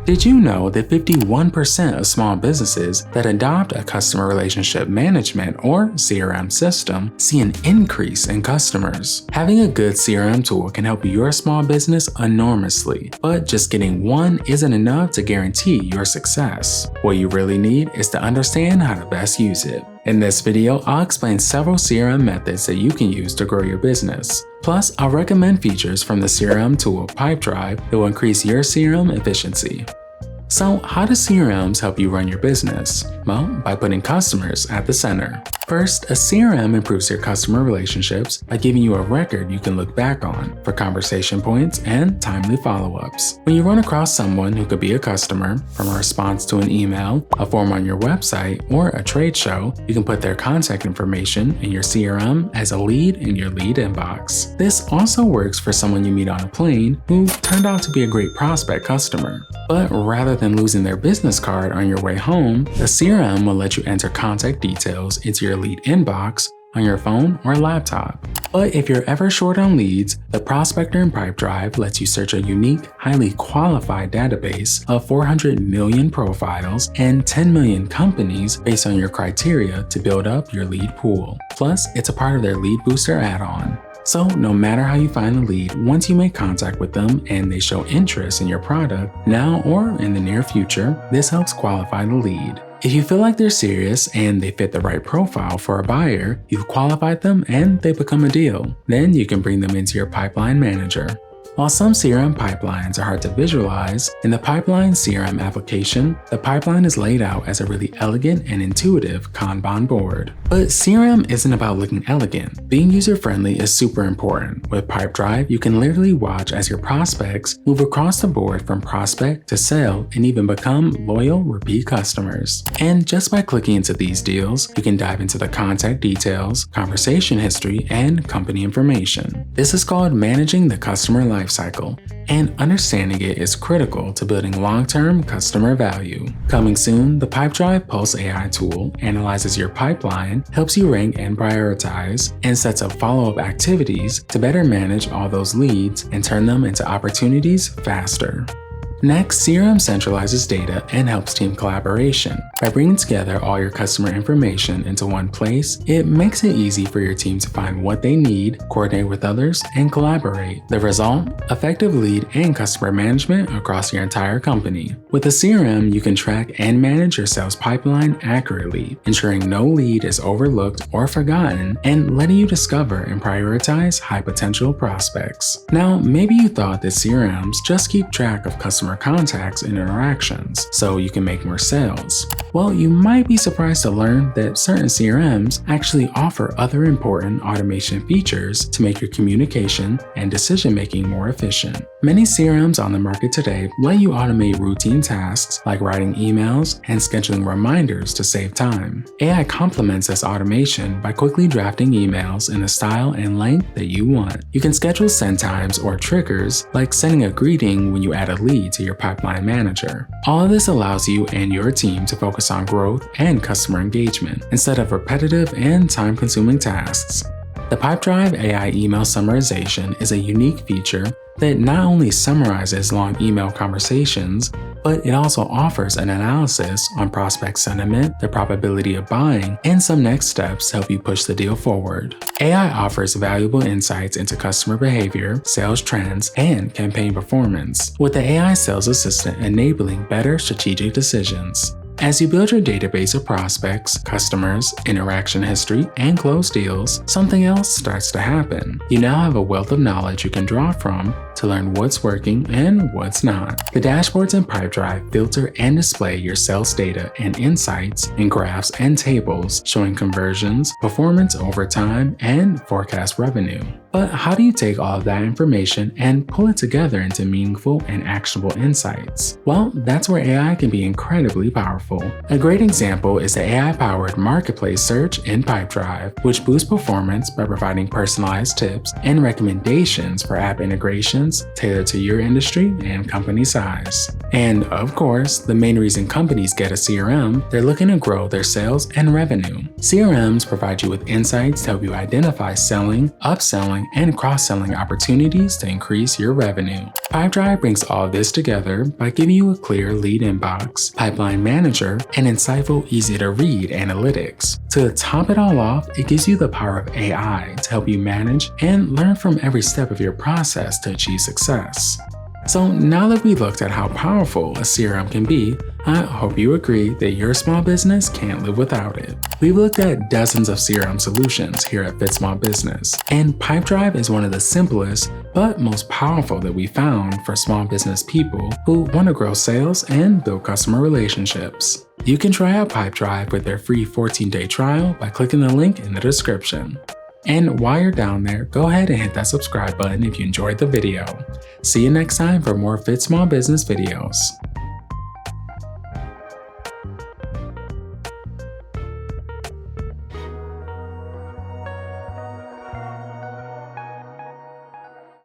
Did you know that 51% of small businesses that adopt a customer relationship management or CRM system see an increase in customers? Having a good CRM tool can help your small business enormously, but just getting one isn't enough to guarantee your success. What you really need is to understand how to best use it. In this video, I'll explain several CRM methods that you can use to grow your business. Plus, I'll recommend features from the CRM tool Pipedrive that will increase your CRM efficiency. So, how do CRMs help you run your business? Well, by putting customers at the center. First, a CRM improves your customer relationships by giving you a record you can look back on for conversation points and timely follow-ups. When you run across someone who could be a customer, from a response to an email, a form on your website, or a trade show, you can put their contact information in your CRM as a lead in your lead inbox. This also works for someone you meet on a plane who turned out to be a great prospect customer. But rather than losing their business card on your way home, the CRM will let you enter contact details into your lead inbox on your phone or laptop. But if you're ever short on leads, the Prospector in Pipedrive lets you search a unique, highly qualified database of 400 million profiles and 10 million companies based on your criteria to build up your lead pool. Plus, it's a part of their Lead Booster add-on. So no matter how you find the lead, once you make contact with them and they show interest in your product, now or in the near future, this helps qualify the lead. If you feel like they're serious and they fit the right profile for a buyer, you've qualified them and they become a deal. Then you can bring them into your pipeline manager. While some CRM pipelines are hard to visualize, in the Pipeline CRM application, the pipeline is laid out as a really elegant and intuitive Kanban board. But CRM isn't about looking elegant. Being user-friendly is super important. With Pipedrive, you can literally watch as your prospects move across the board from prospect to sale and even become loyal repeat customers. And just by clicking into these deals, you can dive into the contact details, conversation history, and company information. This is called managing the customer lifecycle, and understanding it is critical to building long-term customer value. Coming soon, the Pipedrive Pulse AI tool analyzes your pipeline, helps you rank and prioritize, and sets up follow-up activities to better manage all those leads and turn them into opportunities faster. Next, CRM centralizes data and helps team collaboration. By bringing together all your customer information into one place, it makes it easy for your team to find what they need, coordinate with others, and collaborate. The result? Effective lead and customer management across your entire company. With a CRM, you can track and manage your sales pipeline accurately, ensuring no lead is overlooked or forgotten, and letting you discover and prioritize high-potential prospects. Now, maybe you thought that CRMs just keep track of customer contacts and interactions, so you can make more sales. Well, you might be surprised to learn that certain CRMs actually offer other important automation features to make your communication and decision-making more efficient. Many CRMs on the market today let you automate routine tasks like writing emails and scheduling reminders to save time. AI complements this automation by quickly drafting emails in the style and length that you want. You can schedule send times or triggers like sending a greeting when you add a lead to your pipeline manager. All of this allows you and your team to focus on growth and customer engagement instead of repetitive and time-consuming tasks. The Pipedrive AI email summarization is a unique feature that not only summarizes long email conversations, but it also offers an analysis on prospect sentiment, the probability of buying, and some next steps to help you push the deal forward. AI offers valuable insights into customer behavior, sales trends, and campaign performance, with the AI sales assistant enabling better strategic decisions. As you build your database of prospects, customers, interaction history, and closed deals, something else starts to happen. You now have a wealth of knowledge you can draw from to learn what's working and what's not. The dashboards in Pipedrive filter and display your sales data and insights in graphs and tables showing conversions, performance over time, and forecast revenue. But how do you take all of that information and pull it together into meaningful and actionable insights? Well, that's where AI can be incredibly powerful. A great example is the AI-powered marketplace search in Pipedrive, which boosts performance by providing personalized tips and recommendations for app integrations solutions tailored to your industry and company size. And of course, the main reason companies get a CRM, they're looking to grow their sales and revenue. CRMs provide you with insights to help you identify selling, upselling, and cross-selling opportunities to increase your revenue. Pipedrive brings all this together by giving you a clear lead inbox, pipeline manager, and insightful, easy-to-read analytics. To top it all off, it gives you the power of AI to help you manage and learn from every step of your process to achieve success. So now that we've looked at how powerful a CRM can be, I hope you agree that your small business can't live without it. We've looked at dozens of CRM solutions here at Fit Small Business, and Pipedrive is one of the simplest but most powerful that we found for small business people who want to grow sales and build customer relationships. You can try out Pipedrive with their free 14-day trial by clicking the link in the description. And while you're down there, go ahead and hit that subscribe button if you enjoyed the video. See you next time for more Fit Small Business videos.